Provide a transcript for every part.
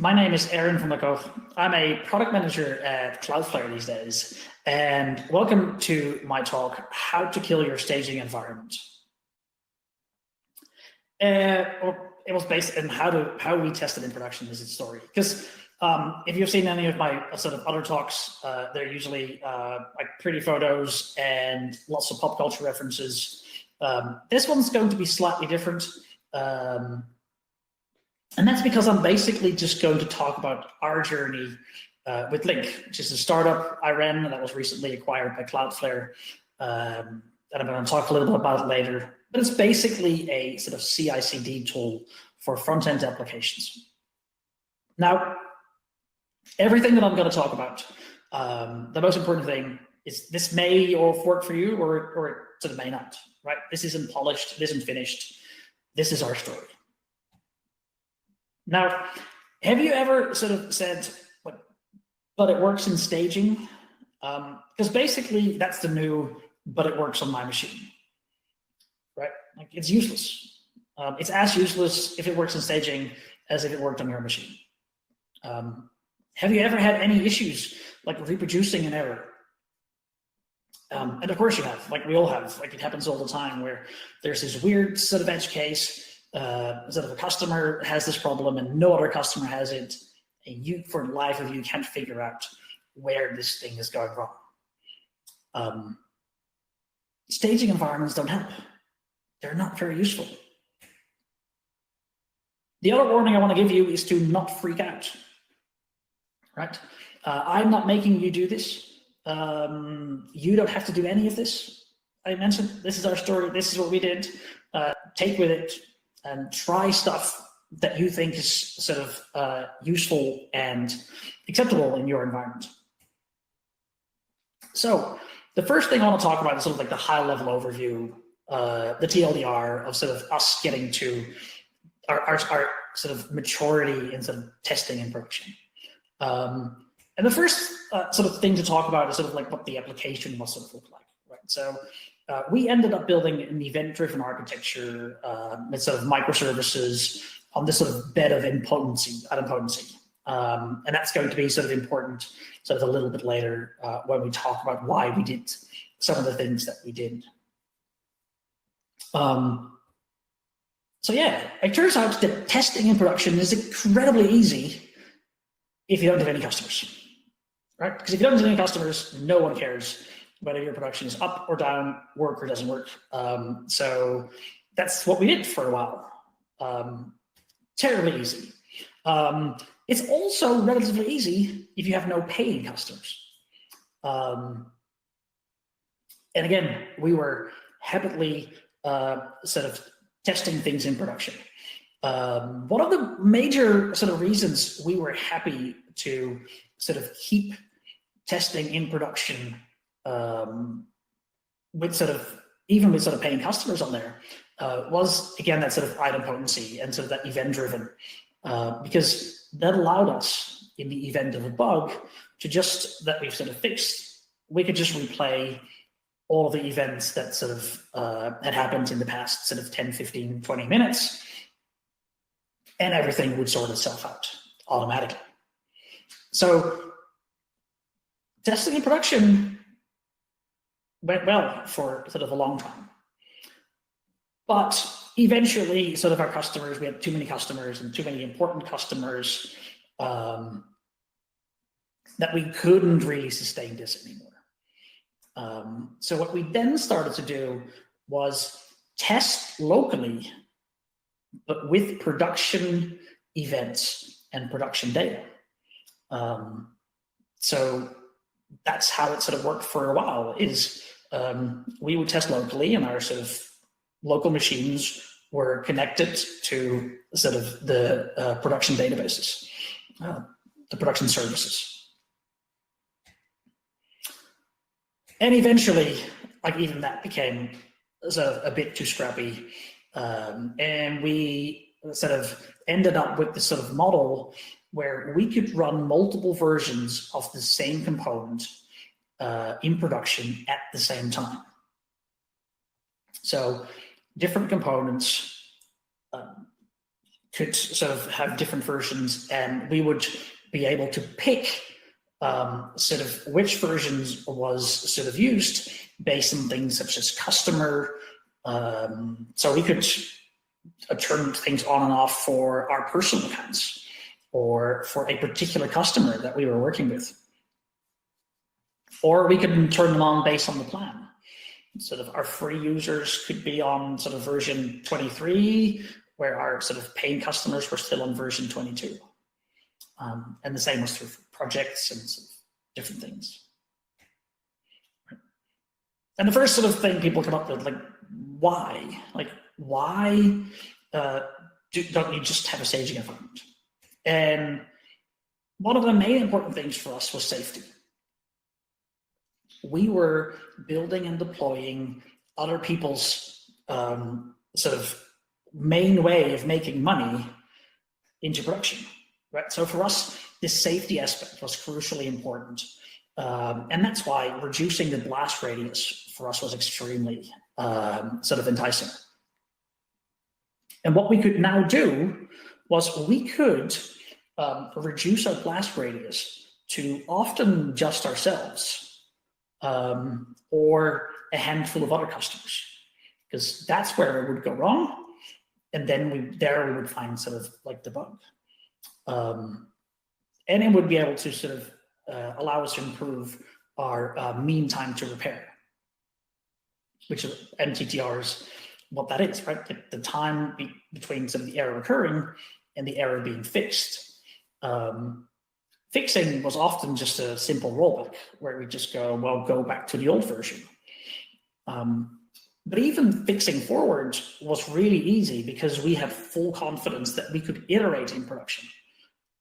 My name is Erwin from Koogh. I'm a product manager at Cloudflare these days, and welcome to my talk, How to Kill Your Staging Environment. It was based on how we tested in production is its story. Because if you've seen any of my sort of other talks, they're usually like pretty photos and lots of pop culture references. This one's going to be slightly different. And that's because I'm basically just going to talk about our journey with Link, which is a startup I ran that was recently acquired by Cloudflare. And I'm going to talk a little bit about it later. But it's basically a sort of CI/CD tool for front-end applications. Now, everything that I'm going to talk about, the most important thing is this may work for you or it sort of may not, right? This isn't polished, this isn't finished. This is our story. Now, have you ever sort of said, but it works in staging? Because basically that's the new, but it works on my machine, right? Like it's useless. It's as useless if it works in staging as if it worked on your machine. Have you ever had any issues like reproducing an error? And of course you have, like we all have, like it happens all the time where there's this weird sort of edge case, sort of a customer has this problem and no other customer has it, and you, for the life of you, can't figure out where this thing is going wrong. Staging environments don't help. They're not very useful. The other warning I want to give you is to not freak out, right? I'm not making you do this. You don't have to do any of this. I mentioned this is our story. This is what we did. Take with it and try stuff that you think is sort of useful and acceptable in your environment. So the first thing I want to talk about is sort of like the high level overview, the TLDR of sort of us getting to our sort of maturity in sort of testing and production. And the first sort of thing to talk about is sort of like what the application must sort of look like, right? So we ended up building an event-driven architecture with sort of microservices on this sort of bed of idempotency. And that's going to be sort of important sort of a little bit later when we talk about why we did some of the things that we did. So yeah, it turns out that testing in production is incredibly easy if you don't have any customers, right? Because if you don't have any customers, no one cares whether your production is up or down, work or doesn't work. So that's what we did for a while. Terribly easy. It's also relatively easy if you have no paying customers. And again, we were happily sort of testing things in production. One of the major sort of reasons we were happy to sort of keep testing in production with sort of, even with sort of paying customers on there, was again that sort of idempotency and sort of that event-driven, because that allowed us in the event of a bug to just, that we've sort of fixed, we could just replay all of the events that sort of had happened in the past sort of 10, 15, 20 minutes, and everything would sort itself out automatically. So testing in production went well for sort of a long time. But eventually, sort of our customers, we had too many customers and too many important customers that we couldn't really sustain this anymore. So what we then started to do was test locally, but with production events and production data. So that's how it sort of worked for a while, is we would test locally and our sort of local machines were connected to sort of the production databases, the production services. And eventually, like even that became sort of a bit too scrappy. And we sort of ended up with this sort of model where we could run multiple versions of the same component in production at the same time. So different components could sort of have different versions, and we would be able to pick sort of which versions was sort of used based on things such as customer. So we could turn things on and off for our personal accounts or for a particular customer that we were working with. Or we could turn them on based on the plan. Sort of our free users could be on sort of version 23, where our sort of paying customers were still on version 22. And the same was true for projects and sort of different things. And the first sort of thing people come up with, like, why? Like, why don't you just have a staging environment? And one of the main important things for us was safety. We were building and deploying other people's sort of main way of making money into production, right? So for us, this safety aspect was crucially important. And that's why reducing the blast radius for us was extremely sort of enticing. And what we could now do was we could reduce our blast radius to often just ourselves or a handful of other customers, because that's where it would go wrong. And then we would find sort of like the bug. And it would be able to sort of allow us to improve our mean time to repair, which is MTTRs, what that is, right? The time between sort of the error occurring and the error being fixed. Fixing was often just a simple rollback where we just go, well, go back to the old version. But even fixing forward was really easy because we had full confidence that we could iterate in production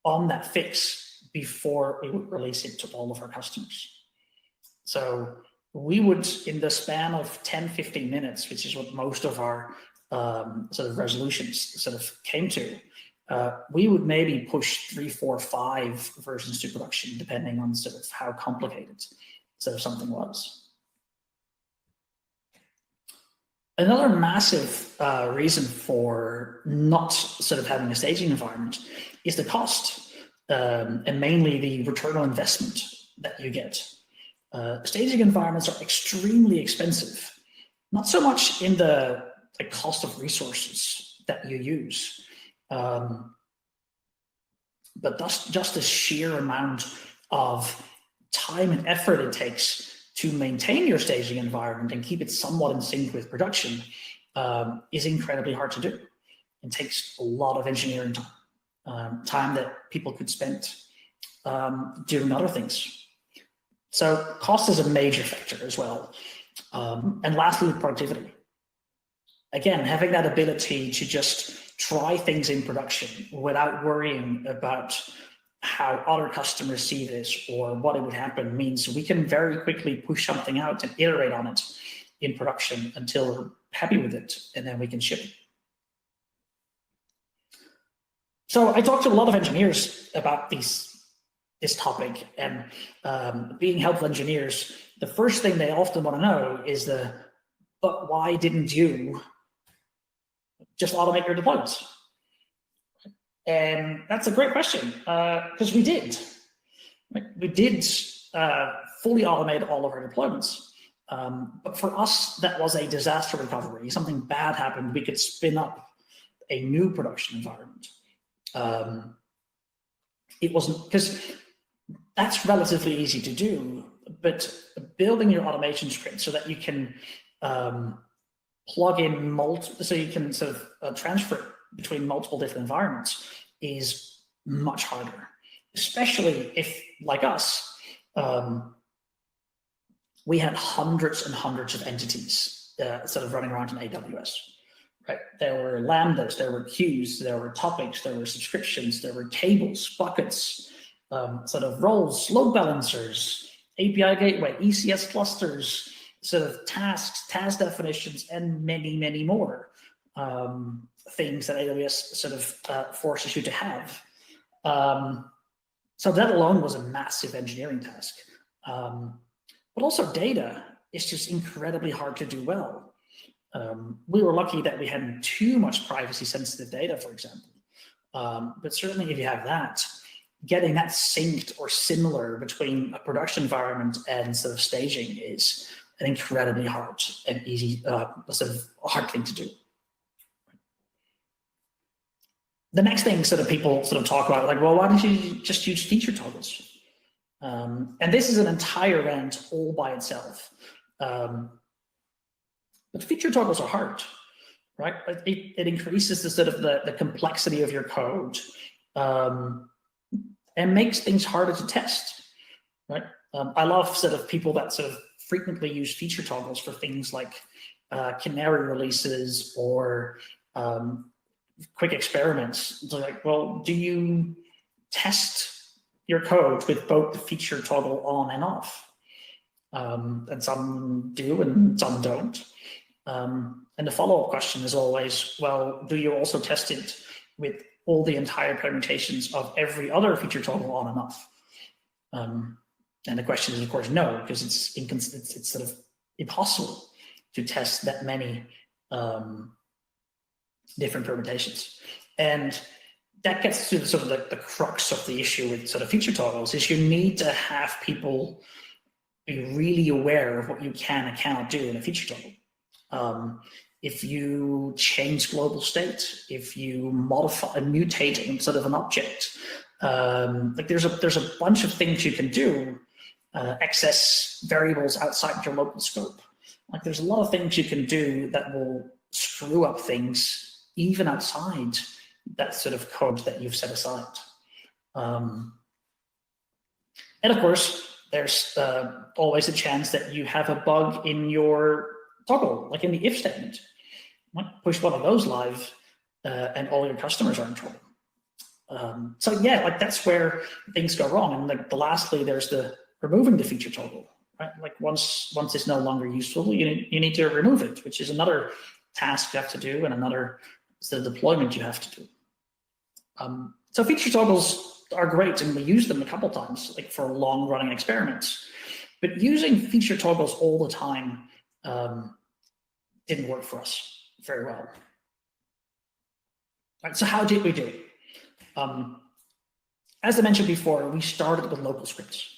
on that fix before we would release it to all of our customers. So we would, in the span of 10, 15 minutes, which is what most of our sort of resolutions sort of came to, we would maybe push 3, 4, 5 versions to production, depending on sort of how complicated sort of something was. Another massive reason for not sort of having a staging environment is the cost, and mainly the return on investment that you get. Staging environments are extremely expensive, not so much in the cost of resources that you use, but just the sheer amount of time and effort it takes to maintain your staging environment and keep it somewhat in sync with production is incredibly hard to do. It takes a lot of engineering time, time that people could spend doing other things. So cost is a major factor as well. And lastly, productivity. Again, having that ability to just try things in production without worrying about how other customers see this or what it would happen means we can very quickly push something out and iterate on it in production until we're happy with it, and then we can ship it. So I talked to a lot of engineers about this topic, and being helpful engineers, the first thing they often want to know is but why didn't you just automate your deployments? And that's a great question, because we did. We did fully automate all of our deployments. But for us, that was a disaster recovery. Something bad happened, we could spin up a new production environment. It wasn't, because that's relatively easy to do, but building your automation script so that you can plug in so you can sort of transfer between multiple different environments is much harder, especially if, like us, we had hundreds and hundreds of entities sort of running around in AWS. Right? There were lambdas, there were queues, there were topics, there were subscriptions, there were tables, buckets, sort of roles, load balancers, API gateway, ECS clusters, sort of tasks, task definitions, and many, many more things that AWS sort of forces you to have. So that alone was a massive engineering task. But also data is just incredibly hard to do well. We were lucky that we hadn't too much privacy sensitive data, for example. But certainly if you have that, getting that synced or similar between a production environment and sort of staging is an incredibly hard and easy, sort of hard thing to do. The next thing sort of people sort of talk about, like, well, why don't you just use feature toggles? And this is an entire rant all by itself. But feature toggles are hard, right? It increases the sort of the complexity of your code and makes things harder to test, right? I love sort of people that sort of frequently use feature toggles for things like canary releases or quick experiments. It's like, well, do you test your code with both the feature toggle on and off? And some do and some don't. And the follow-up question is always, well, do you also test it with all the entire permutations of every other feature toggle on and off? And the question is, of course, no, because it's sort of impossible to test that many different permutations. And that gets to sort of the crux of the issue with sort of feature toggles, is you need to have people be really aware of what you can and cannot do in a feature toggle. If you change global state, if you modify, mutate in sort of an object, like there's a bunch of things you can do, access variables outside your local scope. Like there's a lot of things you can do that will screw up things even outside that sort of code that you've set aside. And of course, there's always a chance that you have a bug in your toggle, like in the if statement. You might push one of those live and all your customers are in trouble. So yeah, like that's where things go wrong. And like lastly, there's the removing the feature toggle, right? Like once it's no longer useful, you need to remove it, which is another task you have to do and another sort of deployment you have to do. So feature toggles are great, and we use them a couple times, like for long-running experiments. But using feature toggles all the time didn't work for us very well. Right, so how did we do it? As I mentioned before, we started with local scripts.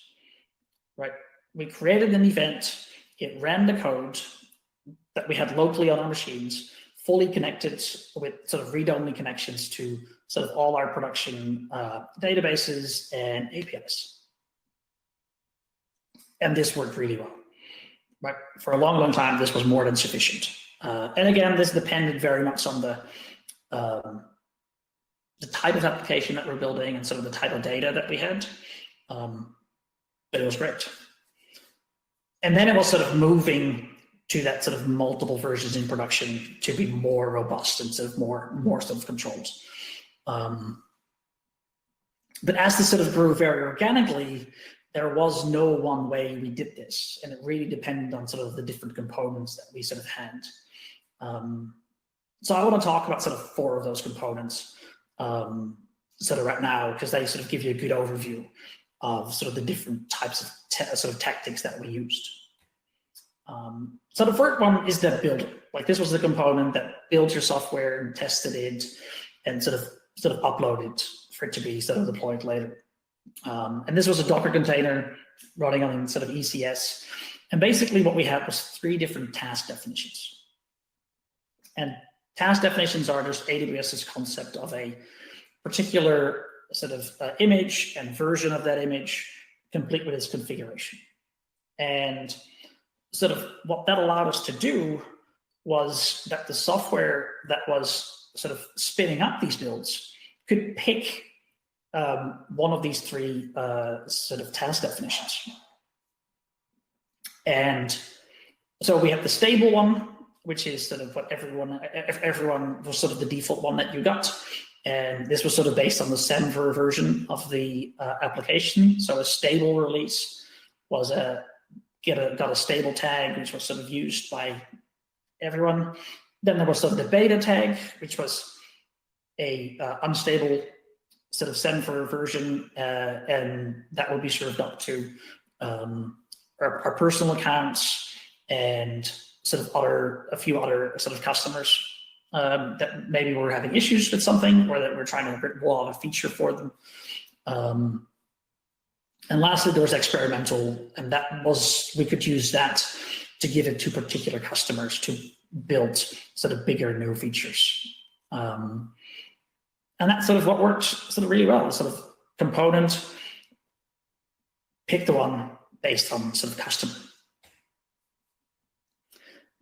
Right, we created an event. It ran the code that we had locally on our machines, fully connected with sort of read-only connections to sort of all our production databases and APIs. And this worked really well. Right? For a long, long time, this was more than sufficient. And again, this depended very much on the type of application that we're building and sort of the type of data that we had. But it was great. And then it was sort of moving to that sort of multiple versions in production to be more robust and sort of more sort of controlled. But as this sort of grew very organically, there was no one way we did this, and it really depended on sort of the different components that we sort of had. So I want to talk about sort of 4 of those components sort of right now, because they sort of give you a good overview of sort of the different types of sort of tactics that we used. So the first one is the builder. Like this was the component that built your software and tested it and sort of uploaded for it to be sort of deployed later. And this was a Docker container running on sort of ECS. And basically what we had was 3 different task definitions. And task definitions are just AWS's concept of a particular sort of image and version of that image, complete with its configuration. And sort of what that allowed us to do was that the software that was sort of spinning up these builds could pick one of these 3 sort of task definitions. And so we have the stable one, which is sort of what everyone was sort of the default one that you got. And this was sort of based on the Semver version of the application. So a stable release was got a stable tag, which was sort of used by everyone. Then there was sort of the beta tag, which was a unstable sort of Semver version, and that would be served up to our personal accounts and sort of a few other sort of customers. that maybe we're having issues with something, or that we're trying to roll out a feature for them. And lastly, there was experimental, and we could use that to give it to particular customers to build sort of bigger new features. And that's sort of what worked sort of really well. Sort of component, pick the one based on sort of customer.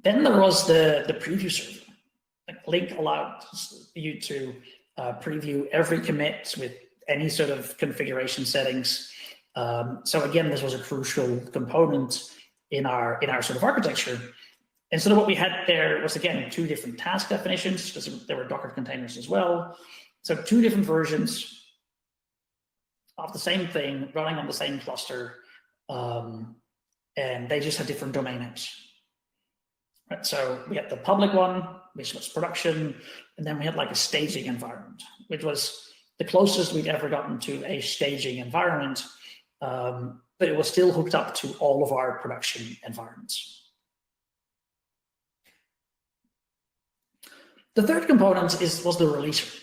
Then there was the preview server. Like Link allowed you to preview every commit with any sort of configuration settings. So again, this was a crucial component in our sort of architecture. And so what we had there was, again, 2 different task definitions, because there were Docker containers as well. So 2 different versions of the same thing running on the same cluster, and they just had different domain names. Right? So we had the public one, which was production, and then we had like a staging environment, which was the closest we'd ever gotten to a staging environment, but it was still hooked up to all of our production environments. The third component was the releaser.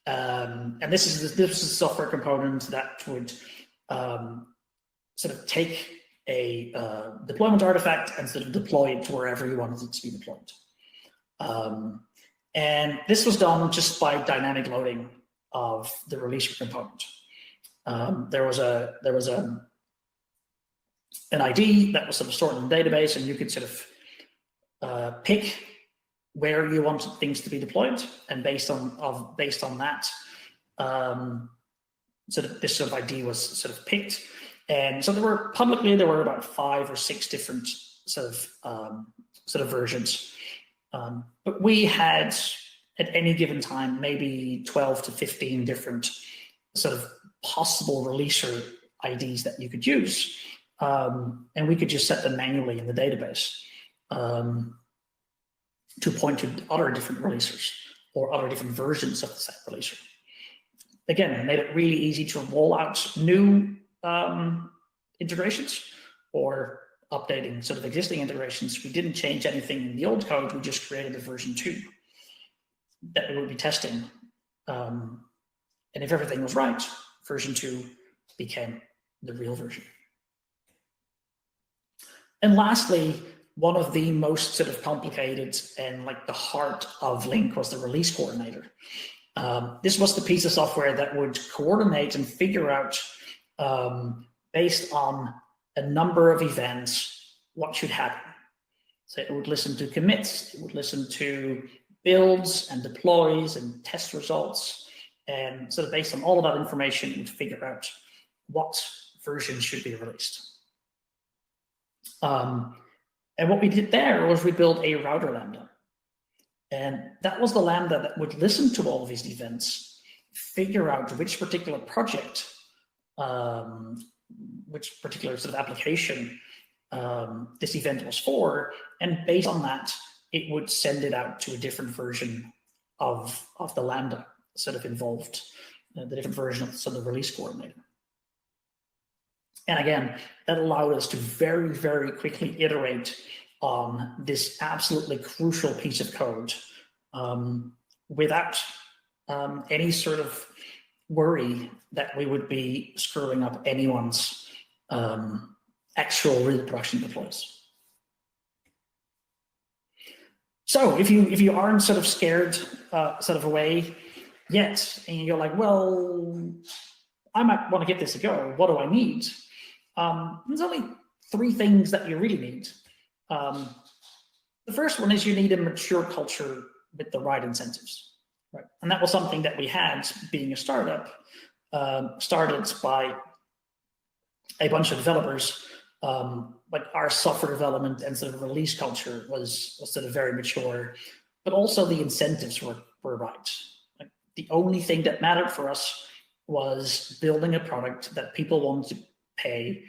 And this is a software component that would sort of take a deployment artifact and sort of deploy it to wherever you wanted it to be deployed. And this was done just by dynamic loading of the releaser component. There was an ID that was sort of stored in the database, and you could sort of pick where you wanted things to be deployed, and based on that, this sort of ID was sort of picked. And so there were about 5 or 6 different sort of versions, but we had at any given time maybe 12 to 15 different sort of possible releaser IDs that you could use, and we could just set them manually in the database to point to other different releasers or other different versions of the same releaser. Again, it made it really easy to roll out new integrations or updating sort of existing integrations. We didn't change anything in the old code, we just created a version 2 that we would be testing. And if everything was right, version 2 became the real version. And lastly, one of the most sort of complicated and like the heart of Link was the release coordinator. This was the piece of software that would coordinate and figure out, based on a number of events, what should happen. So it would listen to commits, it would listen to builds and deploys and test results, and sort of based on all of that information, it would figure out what version should be released. And what we did there was we built a router lambda. And that was the lambda that would listen to all of these events, figure out which particular project, which particular sort of application this event was for, and based on that, it would send it out to a different version of the lambda sort of involved, the different version of the sort of release coordinator. And again, that allowed us to very, very quickly iterate on this absolutely crucial piece of code without any sort of worry that we would be screwing up anyone's actual real production deploys. So if you aren't sort of scared sort of away yet, and you're like, well, I might want to give this a go, what do I need? There's only 3 things that you really need. The first one is you need a mature culture with the right incentives, right? And that was something that we had being a startup, started by a bunch of developers. Like our software development and sort of release culture was sort of very mature, but also the incentives were right. Like the only thing that mattered for us was building a product that people wanted to pay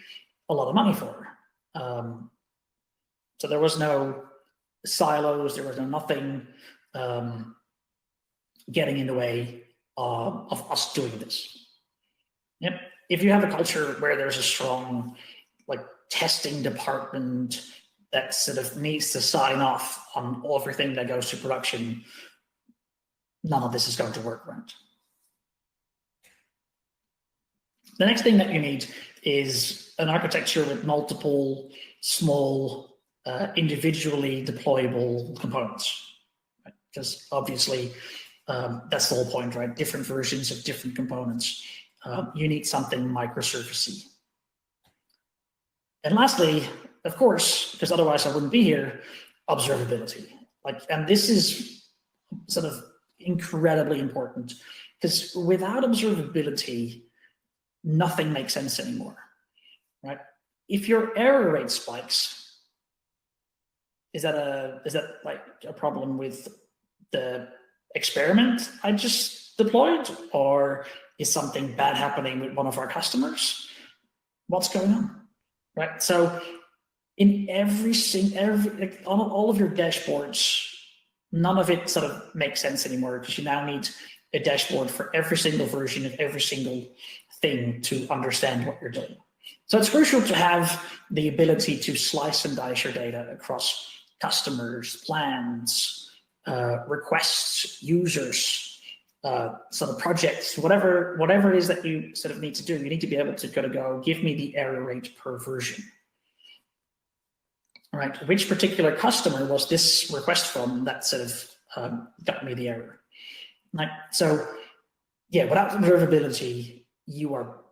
a lot of money for. So there was no silos, there was no nothing getting in the way of us doing this. Yep. If you have a culture where there's a strong like testing department that sort of needs to sign off on everything that goes to production, none of this is going to work right. The next thing that you need is an architecture with multiple small, individually deployable components, right? Because obviously that's the whole point, right? Different versions of different components. You need something microservice-y. And lastly, of course, because otherwise I wouldn't be here, observability. And this is sort of incredibly important, because without observability, nothing makes sense anymore, right? If your error rate spikes, is that like a problem with the experiment I just deployed, or is something bad happening with one of our customers? What's going on, right? So in on all of your dashboards, none of it sort of makes sense anymore, because you now need a dashboard for every single version of every single thing to understand what you're doing. So it's crucial to have the ability to slice and dice your data across customers, plans, requests, users, sort of projects, whatever it is that you sort of need to do. You need to be able to go, give me the error rate per version. All right, which particular customer was this request from that sort of got me the error? Right. So yeah, without observability, you're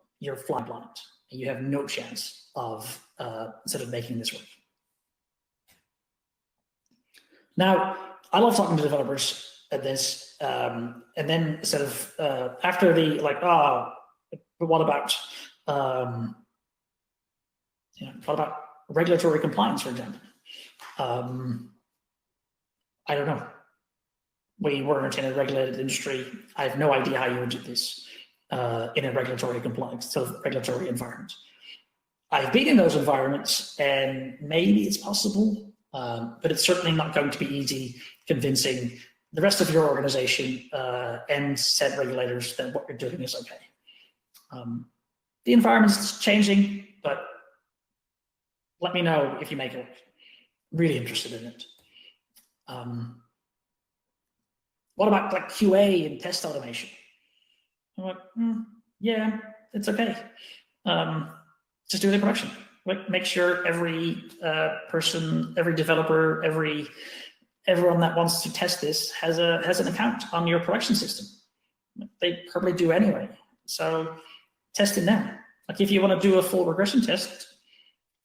fly blind. You have no chance of sort of making this work. Now, I love talking to developers at this, and then sort of after the but what about regulatory compliance, for example? I don't know. We weren't in a regulated industry. I have no idea how you would do this in a regulatory compliance, sort of regulatory environment. I've been in those environments, and maybe it's possible, but it's certainly not going to be easy convincing the rest of your organization and set regulators that what you're doing is okay. The environment's changing, but let me know if you make it work. Really interested in it. What about like QA and test automation? I'm like, yeah, it's okay. Just do it in production. Like, make sure every person, every developer, everyone that wants to test this has an account on your production system. They probably do anyway. So test it now. Like, if you want to do a full regression test,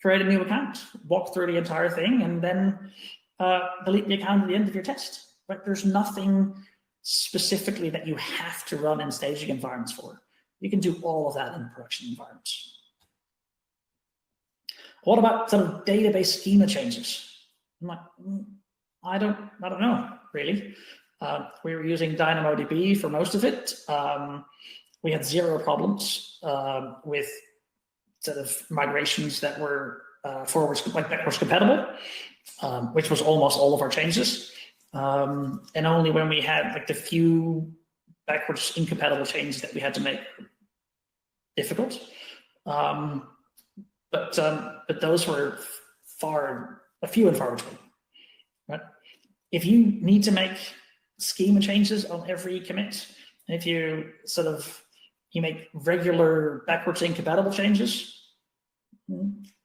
create a new account, walk through the entire thing, and then delete the account at the end of your test. But there's nothing specifically that you have to run in staging environments for. You can do all of that in production environments. What about sort of database schema changes? I'm like, I don't know, really. We were using DynamoDB for most of it. We had zero problems with sort of migrations that were backwards compatible, which was almost all of our changes. And only when we had like the few backwards incompatible changes that we had to make difficult. But those were few and far between. Right? If you need to make schema changes on every commit, and if you you make regular backwards incompatible changes,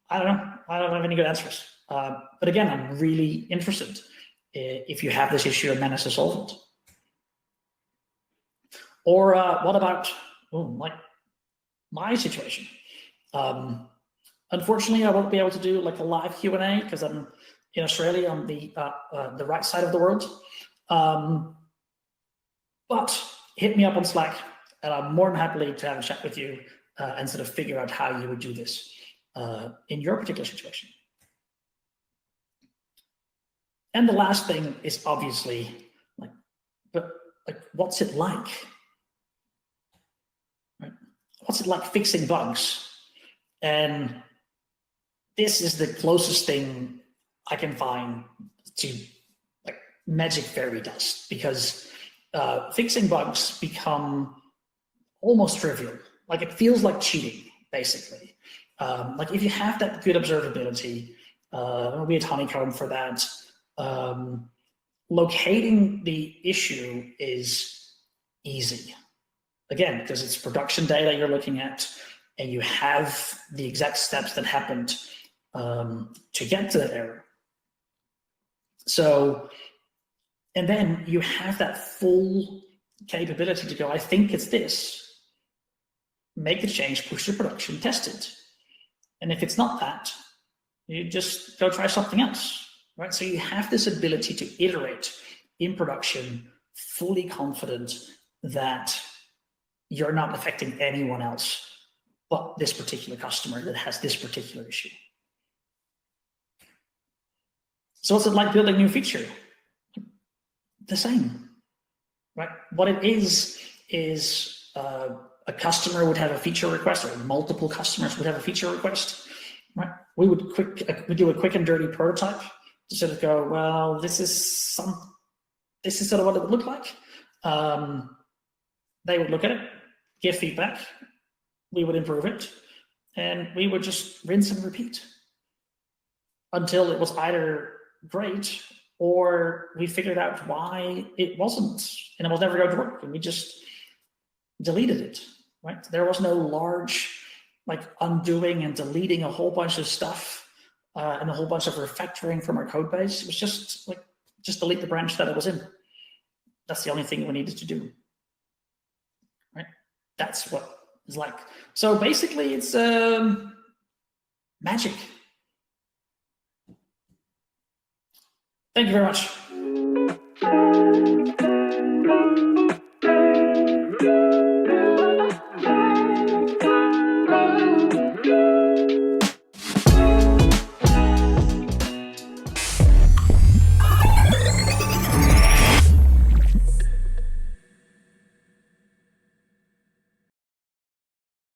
I don't know. I don't have any good answers. But again, I'm really interested if you have this issue and manage to solve it. Or what about like my situation? Unfortunately, I won't be able to do like a live Q&A because I'm in Australia on the right side of the world. But hit me up on Slack, and I'm more than happy to have a chat with you and sort of figure out how you would do this in your particular situation. And the last thing is obviously what's it like? Right? What's it like fixing bugs? And this is the closest thing I can find to like magic fairy dust, because fixing bugs become almost trivial. Like, it feels like cheating, basically. Like, if you have that good observability, we had Honeycomb for that. locating the issue is easy. Again, because it's production data you're looking at, and you have the exact steps that happened to get to that error. So, and then you have that full capability to go, I think it's this, make the change, push to production, test it. And if it's not that, you just go try something else, right? So you have this ability to iterate in production, fully confident that you're not affecting anyone else but this particular customer that has this particular issue. So what's it like building a new feature? The same, right? What it is a customer would have a feature request, or multiple customers would have a feature request, right? We would do a quick and dirty prototype to sort of go, well, this is sort of what it would look like. They would look at it, give feedback, we would improve it, and we would just rinse and repeat until it was either great or we figured out why it wasn't, and it was never going to work, and we just deleted it, right? There was no large like undoing and deleting a whole bunch of stuff and a whole bunch of refactoring from our code base. It was just like, just delete the branch that it was in. That's the only thing we needed to do, right? That's what it's like. So basically it's magic. Thank you very much.